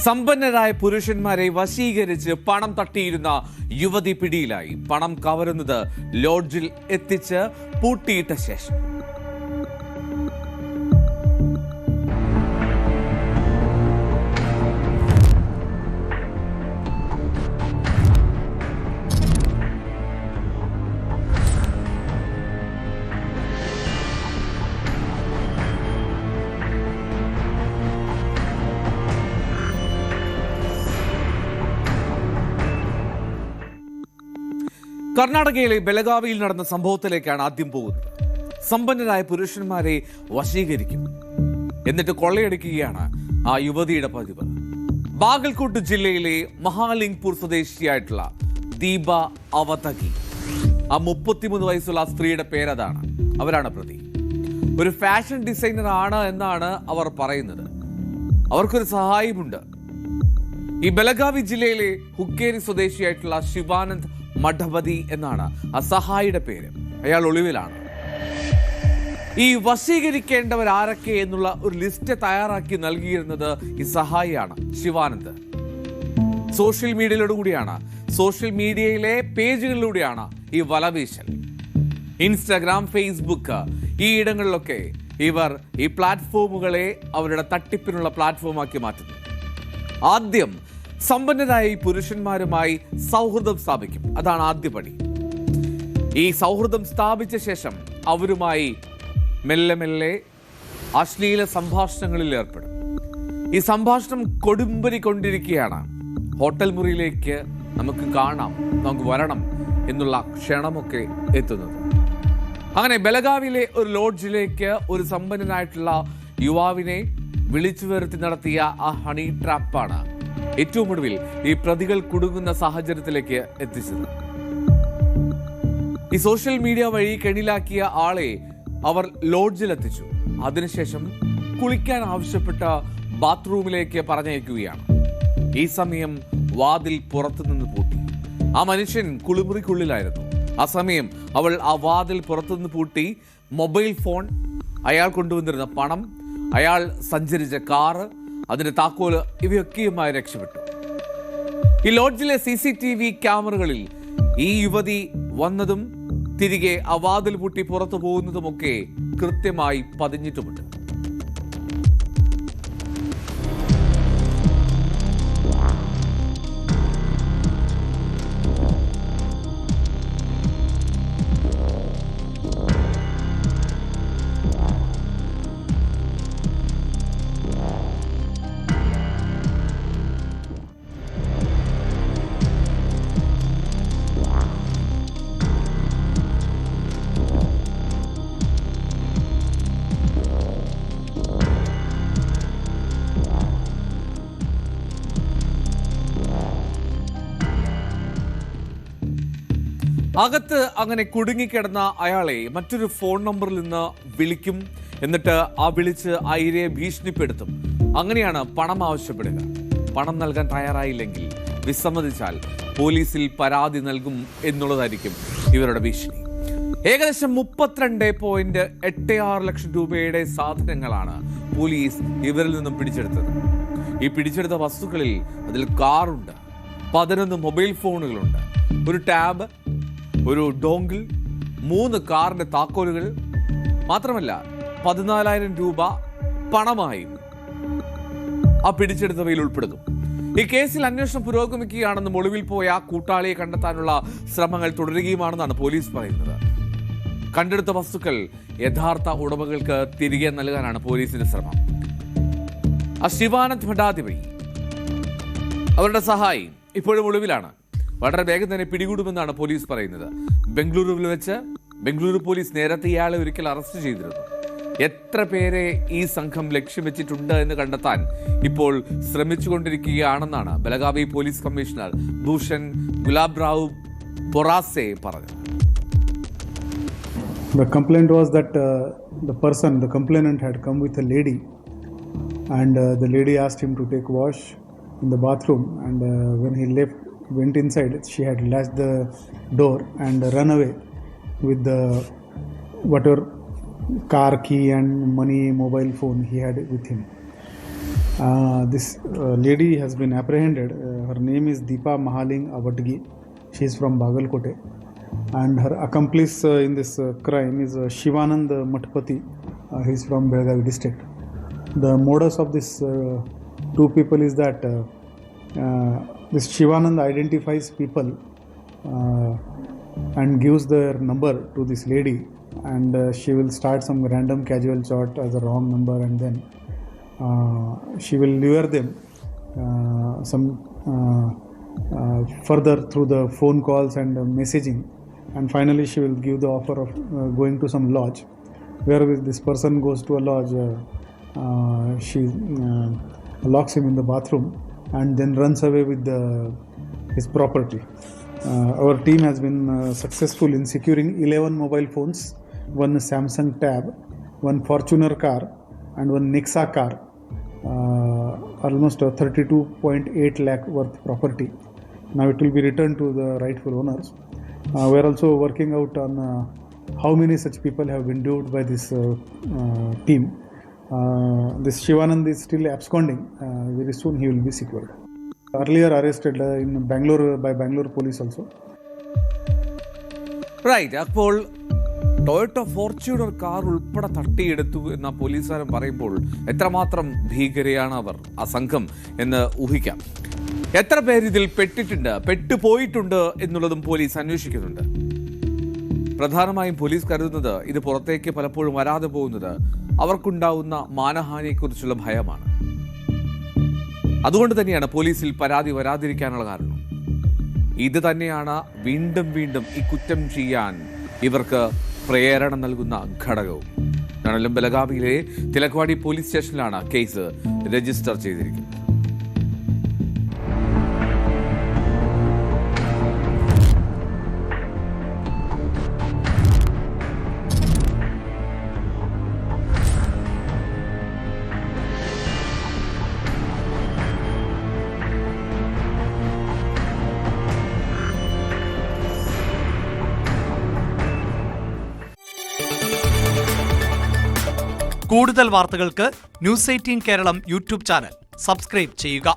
സമ്പന്നരായ പുരുഷന്മാരെ വശീകരിച്ച് പണം തട്ടിയിരുന്ന യുവതി പിടിയിലായി. പണം കവരുന്നത് ലോഡ്ജിൽ എത്തിച്ച് പൂട്ടിയിട്ട ശേഷം. കർണാടകയിലെ ബെലഗാവിയിൽ നടന്ന സംഭവത്തിലേക്കാണ് ആദ്യം പോകുന്നത്. സമ്പന്നരായ പുരുഷന്മാരെ വശീകരിക്കും, എന്നിട്ട് കൊള്ളയടിക്കുകയാണ് ആ യുവതിയുടെ പതിവ്. ബാഗൽകോട്ട് ജില്ലയിലെ മഹാലിംഗ്പൂർ സ്വദേശിയായിട്ടുള്ള ദീപ അവതകി, ആ 33 വയസ്സുള്ള ആ സ്ത്രീയുടെ പേരതാണ്. അവരാണ് പ്രതി. ഒരു ഫാഷൻ ഡിസൈനർ ആണ് എന്നാണ് അവർ പറയുന്നത്. അവർക്കൊരു സഹായിയുമുണ്ട്. ഈ ബെലഗാവി ജില്ലയിലെ ഹുക്കേരി സ്വദേശിയായിട്ടുള്ള ശിവാനന്ദ് മഠപതി എന്നാണ് ആ സഹായിയുടെ പേര്. അയാൾ ഒളിവിലാണ്. ഈ വശീകരിക്കേണ്ടവർ ആരൊക്കെ എന്നുള്ള ഒരു ലിസ്റ്റ് തയ്യാറാക്കി നൽകിയിരുന്നത് ഈ സഹായിയാണ്, ശിവാനന്ദ്. സോഷ്യൽ മീഡിയയിലെ പേജുകളിലൂടെയാണ് ഈ വലവീശൽ. ഇൻസ്റ്റാഗ്രാം, ഫേസ്ബുക്ക്, ഈ ഇടങ്ങളിലൊക്കെ ഇവർ ഈ പ്ലാറ്റ്ഫോമുകളെ അവരുടെ തട്ടിപ്പിനുള്ള പ്ലാറ്റ്ഫോമാക്കി മാറ്റുന്നു. ആദ്യം സമ്പന്നരായ ഈ പുരുഷന്മാരുമായി സൗഹൃദം സ്ഥാപിക്കും. അതാണ് ആദ്യ പടി. ഈ സൗഹൃദം സ്ഥാപിച്ച ശേഷം അവരുമായി മെല്ലെ മെല്ലെ അശ്ലീല സംഭാഷണങ്ങളിൽ ഏർപ്പെടും. ഈ സംഭാഷണം കൊടുമ്പരി കൊണ്ടിരിക്കുകയാണ്. ഹോട്ടൽ മുറിയിലേക്ക് നമുക്ക് കാണാം, നമുക്ക് വരണം എന്നുള്ള ക്ഷണമൊക്കെ എത്തുന്നത്. അങ്ങനെ ബെലഗാവിയിലെ ഒരു ലോഡ്ജിലേക്ക് ഒരു സമ്പന്നനായിട്ടുള്ള യുവാവിനെ വിളിച്ചു വരുത്തി നടത്തിയ ആ ഹണി ട്രാപ്പാണ് ഏറ്റവും ഒടുവിൽ ഈ പ്രതികൾ കുടുങ്ങുന്ന സാഹചര്യത്തിലേക്ക് എത്തിച്ചത്. ഈ സോഷ്യൽ മീഡിയ വഴി കെണിലാക്കിയ ആളെ അവർ ലോഡ്ജിലെത്തിച്ചു. അതിനുശേഷം കുളിക്കാൻ ആവശ്യപ്പെട്ട ബാത്റൂമിലേക്ക് പറഞ്ഞയക്കുകയാണ്. ഈ സമയം വാതിൽ പുറത്തുനിന്ന് പൂട്ടി. ആ മനുഷ്യൻ കുളിമുറിക്കുള്ളിലായിരുന്നു. ആ സമയം അവൾ ആ വാതിൽ പുറത്തുനിന്ന് പൂട്ടി മൊബൈൽ ഫോൺ, അയാൾ കൊണ്ടുവന്നിരുന്ന പണം, അയാൾ സഞ്ചരിച്ച കാറ്, അതിന്റെ താക്കോല്, ഇവയൊക്കെയുമായി രക്ഷപ്പെട്ടു. ഈ ലോഡ്ജിലെ CCTV ക്യാമറകളിൽ ഈ യുവതി വന്നതും തിരികെ ആ വാതിൽ പൂട്ടി പുറത്തു പോകുന്നതുമൊക്കെ കൃത്യമായി പതിഞ്ഞിട്ടുമുണ്ട്. അകത്ത് അങ്ങനെ കുടുങ്ങിക്കിടന്ന അയാളെ മറ്റൊരു ഫോൺ നമ്പറിൽ നിന്ന് വിളിക്കും. എന്നിട്ട് ആ വിളിച്ച് ആ ഇരയെ ഭീഷണിപ്പെടുത്തും. അങ്ങനെയാണ് പണം ആവശ്യപ്പെടുക. പണം നൽകാൻ തയ്യാറായില്ലെങ്കിൽ, വിസമ്മതിച്ചാൽ പോലീസിൽ പരാതി നൽകും എന്നുള്ളതായിരിക്കും ഇവരുടെ ഭീഷണി. ഏകദേശം 32.86 ലക്ഷം രൂപയുടെ സാധനങ്ങളാണ് പോലീസ് ഇവരിൽ നിന്നും പിടിച്ചെടുത്തത്. ഈ പിടിച്ചെടുത്ത വസ്തുക്കളിൽ അതിൽ കാറുണ്ട്, 11 മൊബൈൽ ഫോണുകളുണ്ട്, ഒരു ടാബ്, ഒരു ഡോങ്കിൾ, 3 കാറിന്റെ താക്കോലുകൾ, മാത്രമല്ല 14,000 രൂപ പണമായും ആ പിടിച്ചെടുത്തവയിൽ ഉൾപ്പെടുന്നു. ഈ കേസിൽ അന്വേഷണം പുരോഗമിക്കുകയാണെന്നും ഒളിവിൽ പോയ കൂട്ടാളിയെ കണ്ടെത്താനുള്ള ശ്രമങ്ങൾ തുടരുകയുമാണെന്നാണ് പോലീസ് പറയുന്നത്. കണ്ടെടുത്ത വസ്തുക്കൾ യഥാർത്ഥ ഉടമകൾക്ക് തിരികെ നൽകാനാണ് പോലീസിന്റെ ശ്രമം. ആ ശിവാനന്ദ് മഠാധിപതി, അവരുടെ സഹായി ഇപ്പോഴും ഒളിവിലാണ്. വളരെ വേഗം തന്നെ പിടികൂടുമെന്നാണ് പോലീസ് പറയുന്നത്. ബംഗളൂരുവിൽ വെച്ച് ബംഗളൂരു പോലീസ് നേരത്തെ ഇയാളെ ഒരിക്കൽ അറസ്റ്റ് ചെയ്തിരുന്നു. എത്ര പേരെ ഈ സംഘം ലക്ഷ്യം വെച്ചിട്ടുണ്ട് എന്ന് കണ്ടെത്താൻ ഇപ്പോൾ ശ്രമിച്ചുകൊണ്ടിരിക്കുകയാണെന്നാണ് ബെലഗാവി പോലീസ് കമ്മീഷണർ ഭൂഷൺ ഗുലാബ്റാവു പൊറാസെ പറഞ്ഞത്. The complaint was that the complainant had come with a lady, and the lady asked him to take wash in the bathroom, and when he went inside, she had latched the door and run away with the whatever car key and money, mobile phone he had with him. This lady has been apprehended. Her name is Deepa Mahaling Avatgi. She is from Bagalkote. And her accomplice in this crime is Shivanand Matpati. He is from Belgavi district. The modus of this two people is that this Shivanand identifies people and gives their number to this lady, and she will start some random casual chat as a wrong number, and then she will lure them further through the phone calls and messaging, and finally she will give the offer of going to some lodge, where this person goes to a lodge. She locks him in the bathroom and then runs away with his property. Our team has been successful in securing 11 mobile phones, one Samsung Tab, one Fortuner car, and one Nexa car, almost 32.8 lakh worth property. Now it will be returned to the rightful owners. We are also working out on how many such people have been duped by this team. This Shivanand is still absconding. Very soon he will be secured. Earlier arrested in Bangalore by Bangalore police also. Right. അപ്പോൾ Toyota Fortuner car ഉൾപ്പെടെ തട്ടിയെടുത്തു എന്ന പോലീസുകാരൻ പറയുമ്പോൾ എത്രമാത്രം ഭീകരയാണ് അവർ, ആ സംഘം എന്ന് ഊഹിക്കാം. എത്ര പേര് ഇതിൽ പെട്ടുപോയിട്ടുണ്ട് എന്നുള്ളതും പോലീസ് അന്വേഷിക്കുന്നുണ്ട്. പ്രധാനമായും പോലീസ് കരുതുന്നത് ഇത് പുറത്തേക്ക് പലപ്പോഴും വരാതെ പോകുന്നത് അവർക്കുണ്ടാവുന്ന മാനഹാനിയെക്കുറിച്ചുള്ള ഭയമാണ്. അതുകൊണ്ട് തന്നെയാണ് പോലീസിൽ പരാതി വരാതിരിക്കാനുള്ള കാരണം. ഇത് തന്നെയാണ് വീണ്ടും വീണ്ടും ഈ കുറ്റം ചെയ്യാൻ ഇവർക്ക് പ്രേരണ നൽകുന്ന ഘടകവും. എന്നാലും ബലഗാവിയിലെ തിലക്വാടി പോലീസ് സ്റ്റേഷനിലാണ് കേസ് രജിസ്റ്റർ ചെയ്തിരിക്കുന്നത്. കൂടുതൽ വാർത്തകൾക്ക് news 18 Keralam YouTube channel subscribe ചെയ്യുക.